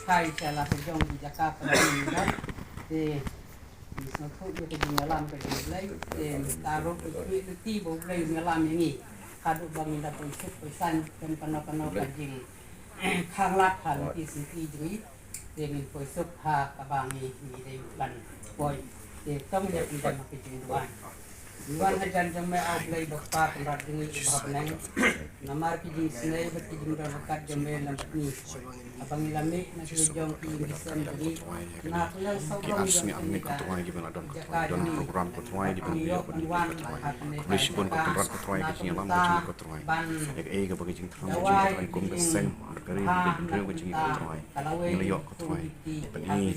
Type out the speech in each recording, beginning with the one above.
khai salah sejong di Jakarta ini kan satu dia ke ngalam ke belai taruh itu tibo belai ngalam ini kaduk bangun dapat suk pesan dan kena kajing khanglat hal ti siti jui min poisuk ha kabangi ni dei ban boy tong dia tidak makin duan Iwan hajan jang mai au blai bakpa kendrat dingi ubah benang namar ki jing sinai bet ki jing rakat jambe lam ni abang ilami na ki jong ki bisen ni na pulang sobrang asmi amni ketuai di mana dan program ketuai di mana komisi pun ketuai ketuai di sini lam kecil ketuai ek bagi jing terang ketuai kum kesen kari beri jing ketuai nilai ketuai bani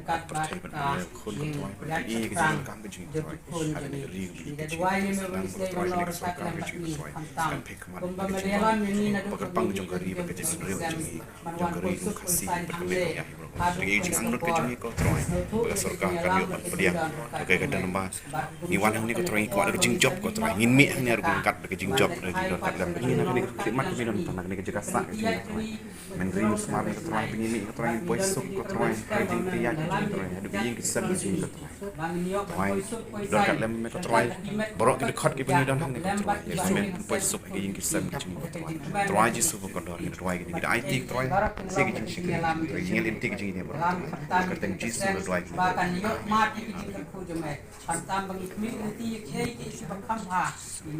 percaya pada kun ketuai bani ke jing kam jing ketuai ada negeri kedua ini mesti menolak saklan ini hantam pembelian ini nak pang jong kari bagi jing jong kari kasih berkembang ya lagi jing anu ke jing ketuai berserkah kan yo dia oke kadang nambah ni wan ni ketuai ko ada jing job ketuai ngin ni harus angkat ke jing job dari don kat dalam begini nak ni khidmat ni don tanah ni ke jasa menteri musmar ni ketuai begini ketuai poisuk ketuai jing kriya ketuai ada jing kesan jing ketuai don kat dalam ketuai borok ke dekat ke begini don ni ketuai ya semen poisuk ke jing kesan jing ketuai ketuai ji subuh kondor ni ketuai ni kita IT ketuai se ke jing sikri jing linti ke jing ni borok kerteng ji subuh ketuai bahkan yo mat ki jing ku jome hantam bagi mi linti ke ki si bakam ha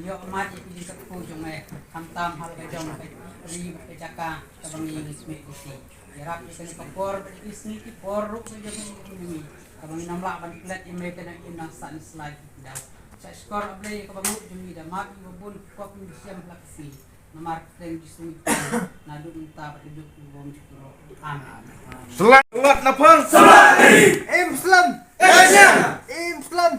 yo mat ki jing ku jome hantam hal ke jong ri ke jaka bangi ismi isi Irap ikan kapor isni ki poruk saja ni abang namlak ban plat ime kena inang san slide dah saya skor ablay ka bangut jumi da mat ibun kop ni siam laksi namar teng disuni nadu minta hidup bom cikro amin Selamat napang. Selamat. Islam. Islam.